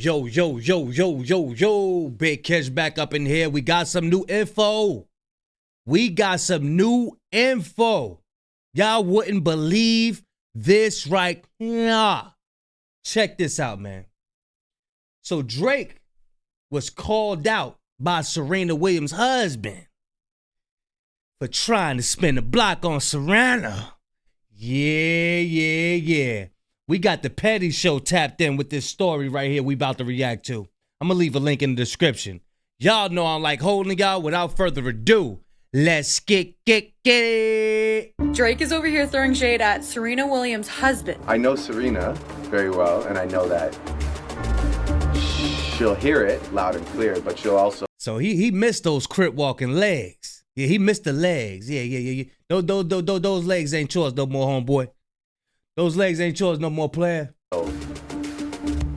yo. Big Catch back up in here. We got some new info. Y'all wouldn't believe this right here. Check this out, man. So Drake was called out by Serena Williams' husband for trying to spin the block on Serena. Yeah. We got the Petty Show tapped in with this story right here we about to react to. I'm going to leave a link in the description. Y'all know I'm like holding y'all. Without further ado, let's get it. Drake is over here throwing shade at Serena Williams' husband. I know Serena very well, and I know that she'll hear it loud and clear, but she'll also... So he missed those crip walking legs. Yeah, he missed the legs. Yeah. Those legs ain't yours no more, homeboy. Those legs ain't yours no more, player.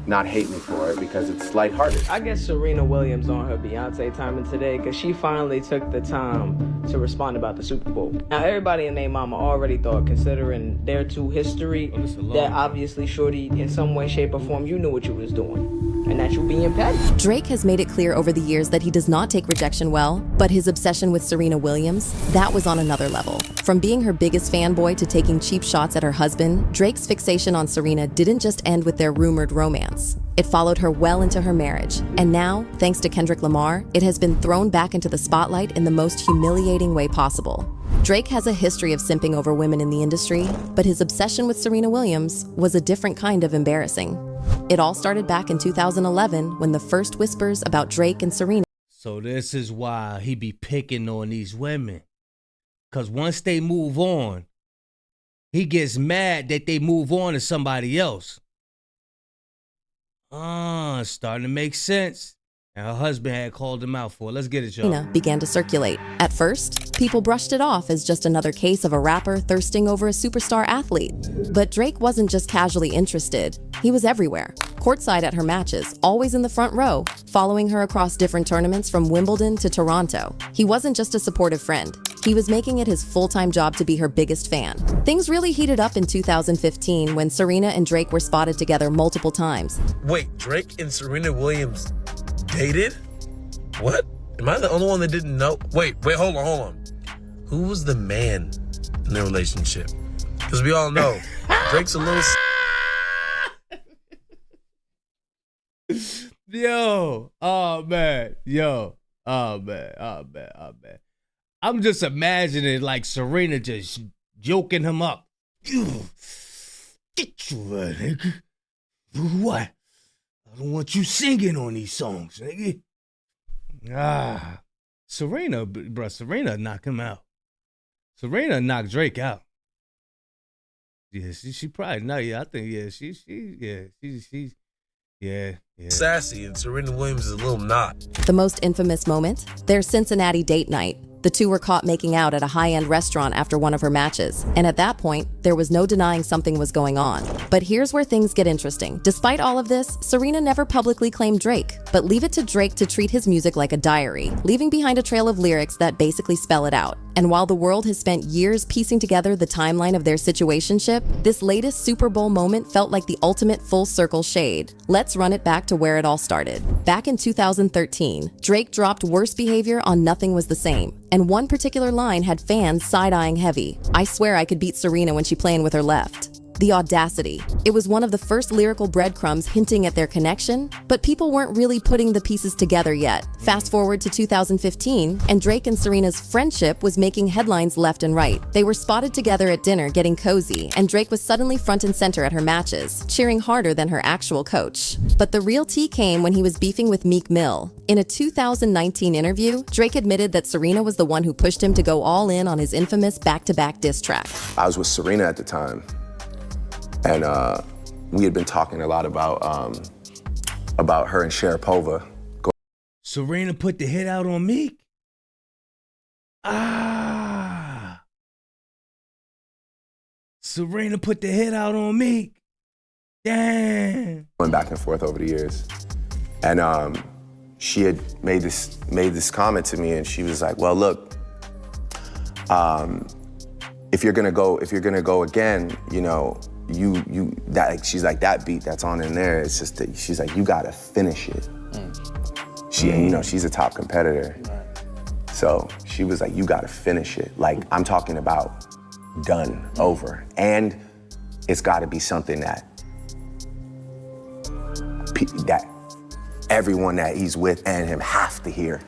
Not hate me for it because it's lighthearted. I guess Serena Williams on her Beyonce timing today because she finally took the time to respond about the Super Bowl. Now, everybody and their mama already thought, considering their two history, that obviously Shorty, in some way, shape, or form, you knew what you was doing. And that you being petty. Drake has made it clear over the years that he does not take rejection well, but his obsession with Serena Williams, that was on another level. From being her biggest fanboy to taking cheap shots at her husband, Drake's fixation on Serena didn't just end with their rumored romance. It followed her well into her marriage. And now, thanks to Kendrick Lamar, it has been thrown back into the spotlight in the most humiliating way possible. Drake has a history of simping over women in the industry, but his obsession with Serena Williams was a different kind of embarrassing. It all started back in 2011 when the first whispers about Drake and Serena. So this is why he be picking on these women. Because once they move on, he gets mad that they move on to somebody else. It's starting to make sense. And her husband had called him out for it. Let's get it, y'all. Began to circulate. At first, people brushed it off as just another case of a rapper thirsting over a superstar athlete. But Drake wasn't just casually interested. He was everywhere. Courtside at her matches, always in the front row, following her across different tournaments from Wimbledon to Toronto. He wasn't just a supportive friend. He was making it his full-time job to be her biggest fan. Things really heated up in 2015 when Serena and Drake were spotted together multiple times. Wait, Drake and Serena Williams dated? What? Am I the only one that didn't know? Wait, hold on. Who was the man in the relationship? Because we all know Drake's a little... Man. I'm just imagining like Serena just joking him up. Get you, nigga. What? I don't want you singing on these songs, nigga. Serena knocked him out. Serena knocked Drake out. Yeah, she probably no, yeah, I think she's sassy, and Serena Williams is a little not. The most infamous moment? Their Cincinnati date night. The two were caught making out at a high-end restaurant after one of her matches. And at that point, there was no denying something was going on. But here's where things get interesting. Despite all of this, Serena never publicly claimed Drake, but leave it to Drake to treat his music like a diary, leaving behind a trail of lyrics that basically spell it out. And while the world has spent years piecing together the timeline of their situationship, this latest Super Bowl moment felt like the ultimate full circle shade. Let's run it back to where it all started. Back in 2013, Drake dropped Worst Behavior on Nothing Was the Same. And one particular line had fans side-eyeing heavy. I swear I could beat Serena when she playing with her left. The audacity. It was one of the first lyrical breadcrumbs hinting at their connection, but people weren't really putting the pieces together yet. Fast forward to 2015, and Drake and Serena's friendship was making headlines left and right. They were spotted together at dinner getting cozy, and Drake was suddenly front and center at her matches, cheering harder than her actual coach. But the real tea came when he was beefing with Meek Mill. In a 2019 interview, Drake admitted that Serena was the one who pushed him to go all in on his infamous back-to-back diss track. I was with Serena at the time. And we had been talking a lot about her and Sharapova. Serena put the hit out on Meek? Serena put the hit out on Meek. Damn. Went back and forth over the years. And she had made this comment to me, and she was like, well, look, if you're gonna go again, you know, that, like, she's like, that beat that's on in there, it's just that she's like, you gotta finish it. And you know, she's a top competitor. So she was like, you gotta finish it. Like, I'm talking about done, over. And it's gotta be something that everyone that he's with and him have to hear.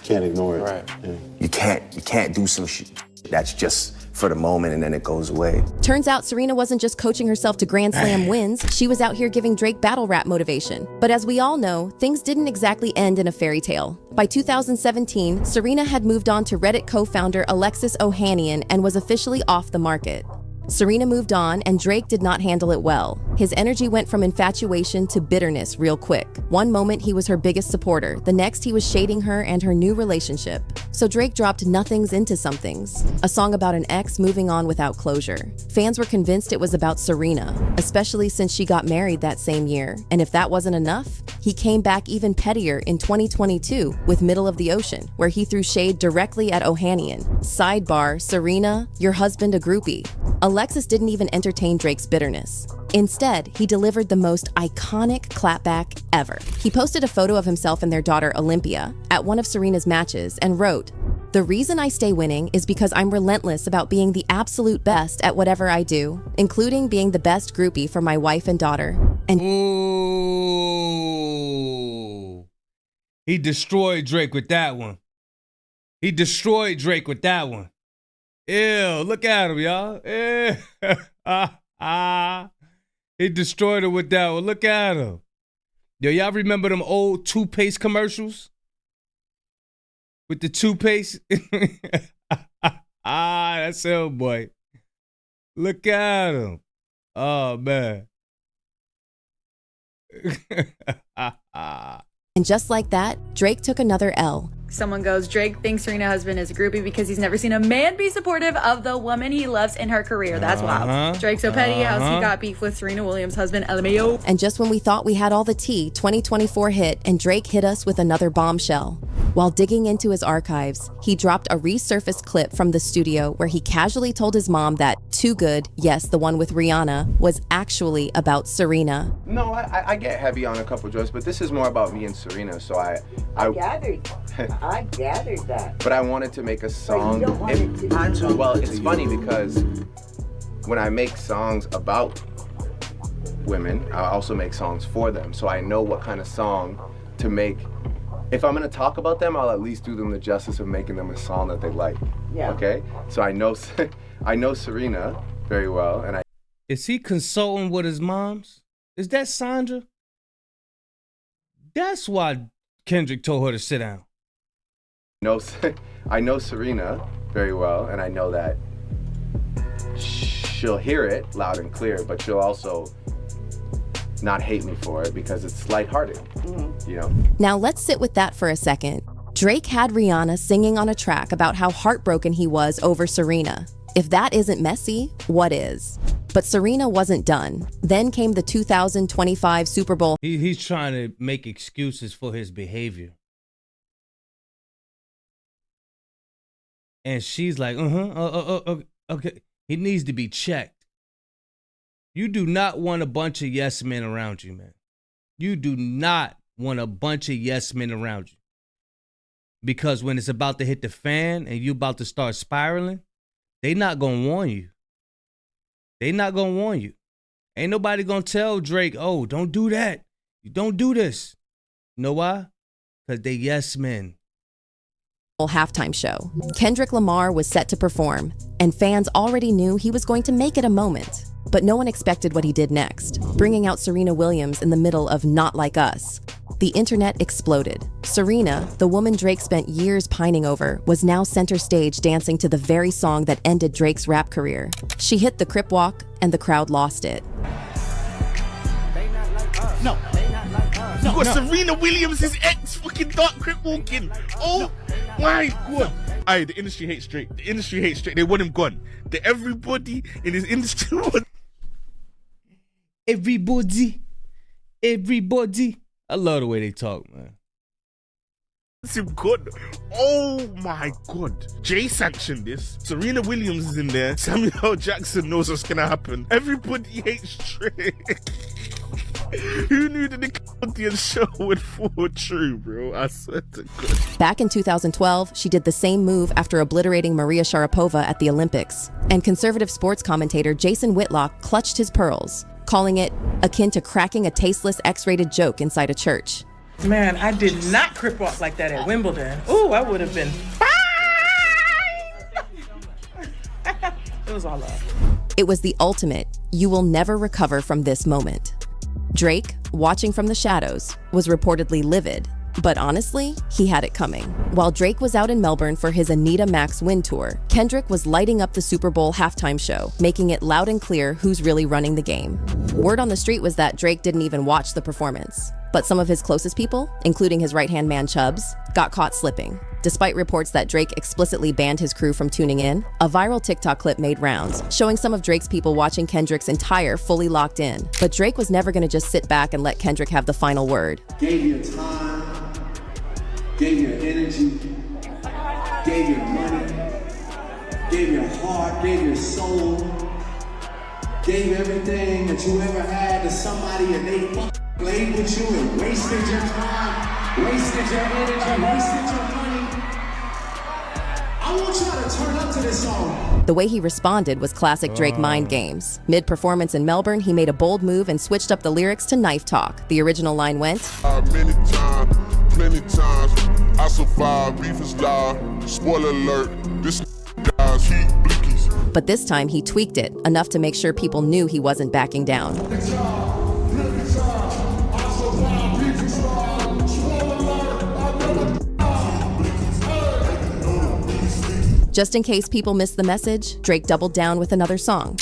Can't ignore it. Right. Yeah. You can't do some shit that's just for the moment and then it goes away. Turns out Serena wasn't just coaching herself to Grand Slam wins, she was out here giving Drake battle rap motivation. But as we all know, things didn't exactly end in a fairy tale. By 2017, Serena had moved on to Reddit co-founder Alexis Ohanian and was officially off the market. Serena moved on, and Drake did not handle it well. His energy went from infatuation to bitterness real quick. One moment he was her biggest supporter, the next he was shading her and her new relationship. So Drake dropped Nothings into Somethings, a song about an ex moving on without closure. Fans were convinced it was about Serena, especially since she got married that same year. And if that wasn't enough, he came back even pettier in 2022 with Middle of the Ocean, where he threw shade directly at Ohanian. Sidebar, Serena, your husband a groupie. Alexis didn't even entertain Drake's bitterness. Instead, he delivered the most iconic clapback ever. He posted a photo of himself and their daughter Olympia at one of Serena's matches and wrote, "The reason I stay winning is because I'm relentless about being the absolute best at whatever I do, including being the best groupie for my wife and daughter." And ooh, he destroyed Drake with that one. He destroyed Drake with that one. Ew, look at him, y'all. Ew. He destroyed it with that one. Look at him. Yo, y'all remember them old toothpaste commercials? With the toothpaste? That's him, boy. Look at him. Oh, man. And just like that, Drake took another L. Someone goes, Drake thinks Serena husband is a groupie because he's never seen a man be supportive of the woman he loves in her career. That's wild. Drake's so petty, how's he got beef with Serena Williams' husband, LMAO? And just when we thought we had all the tea, 2024 hit and Drake hit us with another bombshell. While digging into his archives, he dropped a resurfaced clip from the studio where he casually told his mom that Too Good, yes, the one with Rihanna, was actually about Serena. No, I get heavy on a couple drugs, but this is more about me and Serena, so I gathered that. But I wanted to make a song. But you don't want it to be Well, it's funny because when I make songs about women, I also make songs for them. So I know what kind of song to make. If I'm gonna talk about them, I'll at least do them the justice of making them a song that they like. Yeah. Okay? So I know Serena very well, and Is he consulting with his moms? Is that Sandra? That's why Kendrick told her to sit down. I know Serena very well, and I know that she'll hear it loud and clear, but she'll also not hate me for it because it's lighthearted, you know? Now let's sit with that for a second. Drake had Rihanna singing on a track about how heartbroken he was over Serena. If that isn't messy, what is? But Serena wasn't done. Then came the 2025 Super Bowl. He's trying to make excuses for his behavior. And she's like, okay. He needs to be checked. You do not want a bunch of yes men around you, man. You do not want a bunch of yes men around you. Because when it's about to hit the fan and you about to start spiraling, they not going to warn you. They not going to warn you. Ain't nobody going to tell Drake, oh, don't do that. You don't do this. You know why? Because they yes men. Halftime show. Kendrick Lamar was set to perform, and fans already knew he was going to make it a moment. But no one expected what he did next, bringing out Serena Williams in the middle of Not Like Us. The internet exploded. Serena, the woman Drake spent years pining over, was now center stage dancing to the very song that ended Drake's rap career. She hit the Crip Walk, and the crowd lost it. No. You got Serena Williams' ex fucking dark crip walking. Oh my god. Aye, the industry hates Drake. The industry hates Drake. They want him gone. Everybody in his industry want Everybody. I love the way they talk, man. God. Oh my God. Jay sanctioned this. Serena Williams is in there. Samuel L. Jackson knows what's gonna happen. Everybody hates Drake. Who knew the Nickelodeon show would fall true, bro? I swear to God. Back in 2012, she did the same move after obliterating Maria Sharapova at the Olympics. And conservative sports commentator Jason Whitlock clutched his pearls, calling it akin to cracking a tasteless X-rated joke inside a church. Man, I did not crip walk like that at Wimbledon. Ooh, I would have been fine. It was all love. It was the ultimate, you will never recover from this moment. Drake, watching from the shadows, was reportedly livid, but honestly, he had it coming. While Drake was out in Melbourne for his Anita Max Win Tour, Kendrick was lighting up the Super Bowl halftime show, making it loud and clear who's really running the game. Word on the street was that Drake didn't even watch the performance. But some of his closest people, including his right-hand man Chubbs, got caught slipping. Despite reports that Drake explicitly banned his crew from tuning in, a viral TikTok clip made rounds, showing some of Drake's people watching Kendrick's entire fully locked in. But Drake was never gonna just sit back and let Kendrick have the final word. Gave you time, gave you energy, gave you money, gave your heart, gave your soul, gave everything that you ever had to somebody and they played with you and wasted your time, wasted your energy, wasted your money. I want y'all to turn up to this song. The way he responded was classic Drake mind games. Mid-performance in Melbourne, he made a bold move and switched up the lyrics to knife talk. The original line went, Many times, I survived, beef is live, spoiler alert, this guy's heat blickies. But this time he tweaked it, enough to make sure people knew he wasn't backing down. Just in case people missed the message, Drake doubled down with another song.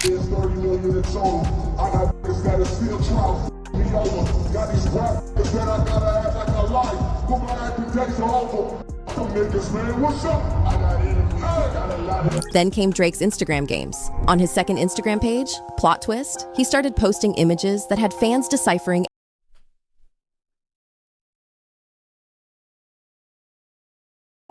Then came Drake's Instagram games. On his second Instagram page, plot twist, he started posting images that had fans deciphering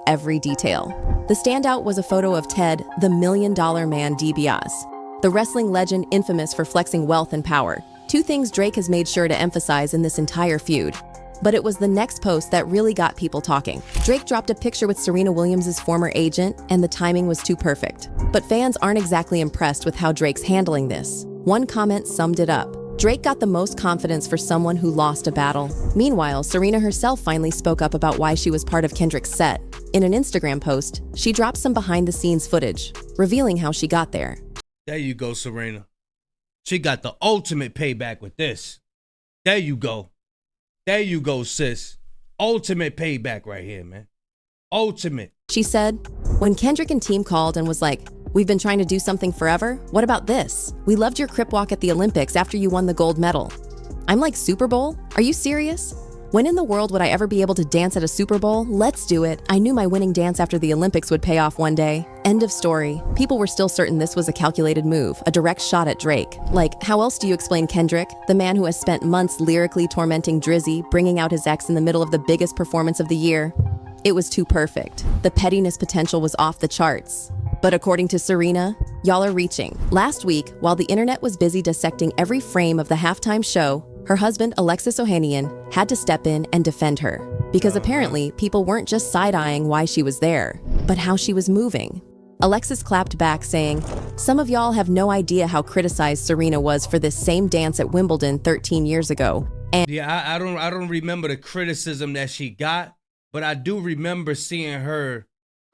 every detail. The standout was a photo of Ted, the $1 Million Man DiBiase, the wrestling legend infamous for flexing wealth and power. Two things Drake has made sure to emphasize in this entire feud. But it was the next post that really got people talking. Drake dropped a picture with Serena Williams' former agent, and the timing was too perfect. But fans aren't exactly impressed with how Drake's handling this. One comment summed it up. Drake got the most confidence for someone who lost a battle. Meanwhile, Serena herself finally spoke up about why she was part of Kendrick's set. In an Instagram post, she dropped some behind-the-scenes footage, revealing how she got there. There you go, Serena. She got the ultimate payback with this. There you go. There you go, sis. Ultimate payback right here, man. Ultimate. She said, when Kendrick and team called and was like, "We've been trying to do something forever. What about this? We loved your crip walk at the Olympics after you won the gold medal." I'm like, Super Bowl? Are you serious? When in the world would I ever be able to dance at a Super Bowl? Let's do it. I knew my winning dance after the Olympics would pay off one day. End of story. People were still certain this was a calculated move, a direct shot at Drake. Like, how else do you explain Kendrick, the man who has spent months lyrically tormenting Drizzy, bringing out his ex in the middle of the biggest performance of the year? It was too perfect. The pettiness potential was off the charts. But according to Serena, y'all are reaching. Last week, while the internet was busy dissecting every frame of the halftime show, her husband, Alexis Ohanian, had to step in and defend her. Because apparently, people weren't just side-eyeing why she was there, but how she was moving. Alexis clapped back, saying, "Some of y'all have no idea how criticized Serena was for this same dance at Wimbledon 13 years ago." And yeah, I don't remember the criticism that she got, but I do remember seeing her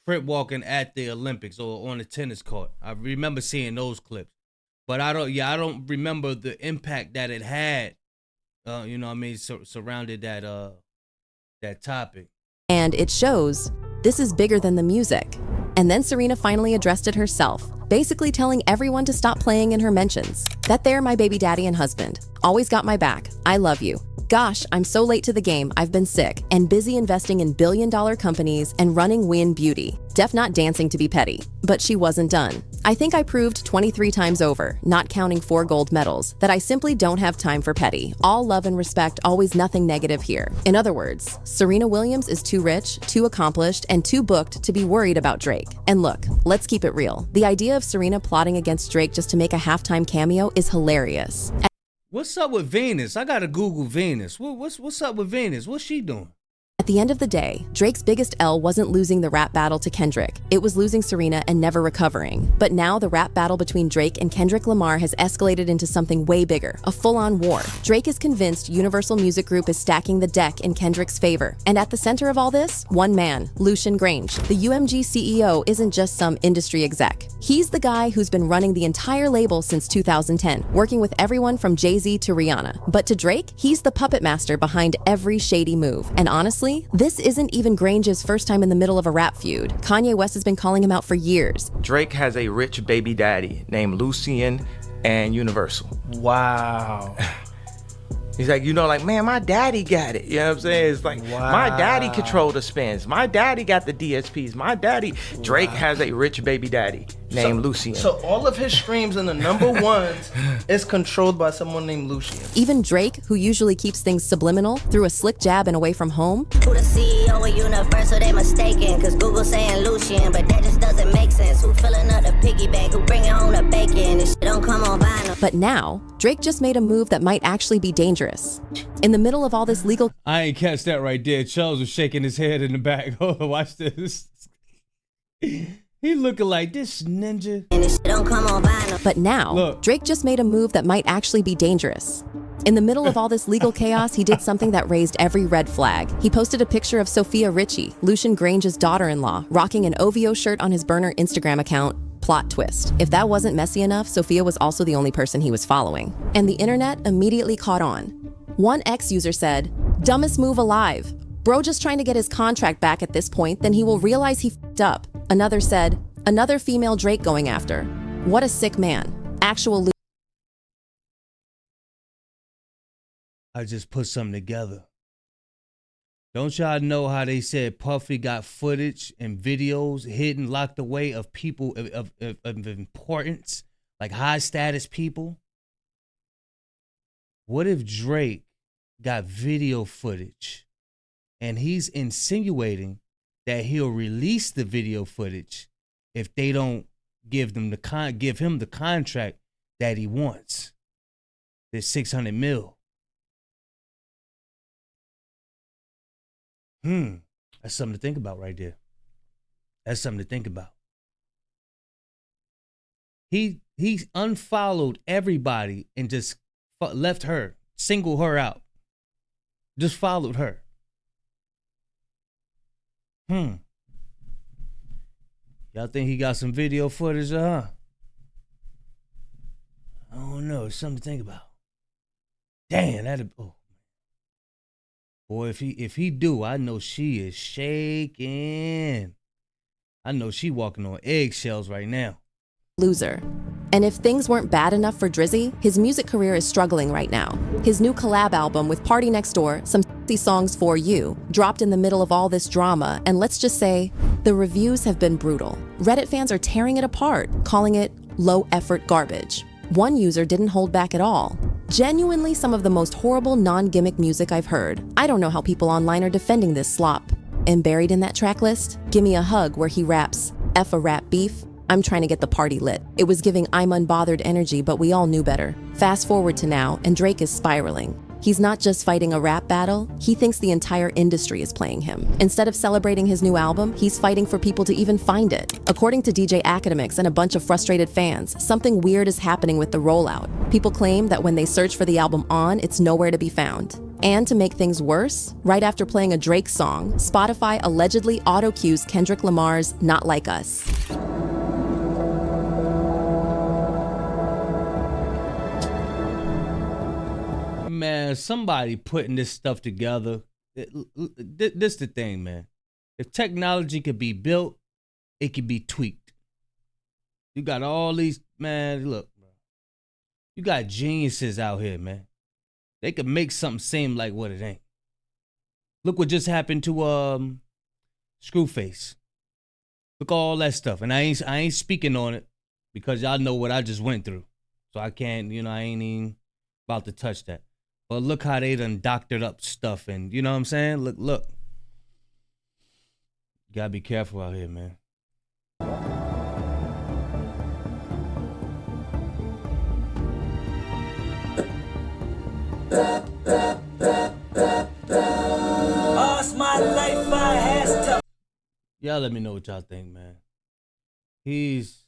crip walking at the Olympics or on the tennis court. I remember seeing those clips, but I don't remember the impact that it had. You know what I mean, surrounded that topic. And it shows this is bigger than the music. And then Serena finally addressed it herself, basically telling everyone to stop playing in her mentions. That they're my baby daddy and husband. Always got my back. I love you. Gosh, I'm so late to the game, I've been sick, and busy investing in billion-dollar companies and running Win Beauty. Def not dancing to be petty. But she wasn't done. I think I proved 23 times over, not counting 4 gold medals, that I simply don't have time for petty. All love and respect, always nothing negative here. In other words, Serena Williams is too rich, too accomplished, and too booked to be worried about Drake. And look, let's keep it real. The idea of Serena plotting against Drake just to make a halftime cameo is hilarious. What's up with Venus? I gotta Google Venus. What's up with Venus? What's she doing? At the end of the day, Drake's biggest L wasn't losing the rap battle to Kendrick. It was losing Serena and never recovering. But now the rap battle between Drake and Kendrick Lamar has escalated into something way bigger, a full-on war. Drake is convinced Universal Music Group is stacking the deck in Kendrick's favor. And at the center of all this, one man, Lucian Grange. The UMG CEO isn't just some industry exec. He's the guy who's been running the entire label since 2010, working with everyone from Jay-Z to Rihanna. But to Drake, he's the puppet master behind every shady move. And honestly, this isn't even Grange's first time in the middle of a rap feud. Kanye West has been calling him out for years. Drake has a rich baby daddy named Lucian and Universal. Wow. He's like, man, my daddy got it. You know what I'm saying? It's like, my daddy controlled the spins. My daddy got the DSPs. My daddy. Drake has a rich baby daddy named Lucian. So all of his streams in the number ones is controlled by someone named Lucian. Even Drake, who usually keeps things subliminal, threw a slick jab and away from home. Who the CEO of Universal, they mistaken. Cause Google saying Lucian, but that just doesn't make sense. Who filling up the piggy bank, who bringing home the bacon. This shit don't come on vinyl. But now, Drake just made a move that might actually be dangerous. In the middle of all this legal... I ain't catch that right there. Charles was shaking his head in the back. Oh, watch this. He looking like this ninja. And this shit don't come on vinyl. But now, Look. Drake just made a move that might actually be dangerous. In the middle of all this legal chaos, he did something that raised every red flag. He posted a picture of Sophia Richie, Lucian Grange's daughter-in-law, rocking an OVO shirt on his burner Instagram account. Plot twist. If that wasn't messy enough, Sophia was also the only person he was following. And the internet immediately caught on. One ex-user said, "Dumbest move alive. Bro just trying to get his contract back at this point, then he will realize he f***ed up." Another said, "Another female Drake going after. What a sick man. Actual I just put something together. Don't y'all know how they said Puffy got footage and videos hidden, locked away of people of importance, like high status people? What if Drake got video footage and he's insinuating that he'll release the video footage if they don't give him the contract that he wants? There's $600 million. That's something to think about right there. That's something to think about. He unfollowed everybody and just left her, singled her out. Just followed her. Y'all think he got some video footage, huh? I don't know. It's something to think about. Damn, boy, if he do, I know she is shaking. I know she walking on eggshells right now. loser. And if things weren't bad enough for Drizzy, his music career is struggling right now. His new collab album with Party Next Door, Some Songs for You, dropped in the middle of all this drama, and let's just say, the reviews have been brutal. Reddit fans are tearing it apart, calling it low-effort garbage. One user didn't hold back at all. Genuinely some of the most horrible non-gimmick music I've heard. I don't know how people online are defending this slop. And buried in that track list, Give Me a Hug, where he raps, F a rap beef, I'm trying to get the party lit. It was giving I'm unbothered energy, but we all knew better. Fast forward to now, and Drake is spiraling. He's not just fighting a rap battle, he thinks the entire industry is playing him. Instead of celebrating his new album, he's fighting for people to even find it. According to DJ Academics and a bunch of frustrated fans, something weird is happening with the rollout. People claim that when they search for the album it's nowhere to be found. And to make things worse, right after playing a Drake song, Spotify allegedly auto-cues Kendrick Lamar's Not Like Us. Man, somebody putting this stuff together. This the thing, man. If technology could be built, it could be tweaked. You got all these, man, look, bro. You got geniuses out here, man. They could make something seem like what it ain't. Look what just happened to Screwface. Look all that stuff. And I ain't speaking on it because y'all know what I just went through. So I can't, I ain't even about to touch that. But look how they done doctored up stuff, and you know what I'm saying? Look. You gotta be careful out here, man. My life I has to. Y'all let me know what y'all think, man. He's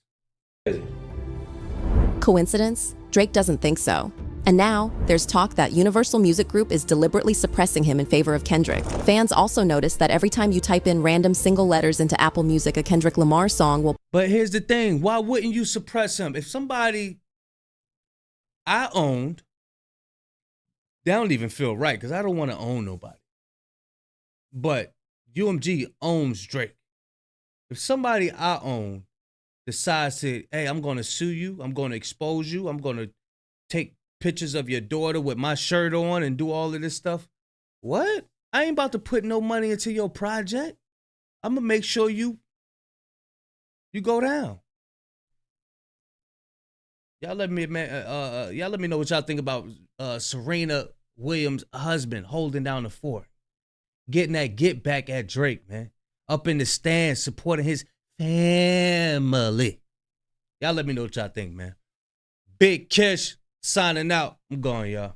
Coincidence? Drake doesn't think so. And now, there's talk that Universal Music Group is deliberately suppressing him in favor of Kendrick. Fans also notice that every time you type in random single letters into Apple Music, a Kendrick Lamar song will... But here's the thing. Why wouldn't you suppress him? If somebody I owned, that don't even feel right because I don't want to own nobody. But UMG owns Drake. If somebody I own decides to, hey, I'm going to sue you, I'm going to expose you, I'm going to take pictures of your daughter with my shirt on and do all of this stuff, what? I ain't about to put no money into your project. I'm going to make sure you go down. Y'all let me know what y'all think about Serena Williams' husband holding down the fort. Getting that get back at Drake, man. Up in the stands, supporting his family. Y'all let me know what y'all think, man. Big Kish signing out. I'm going, y'all.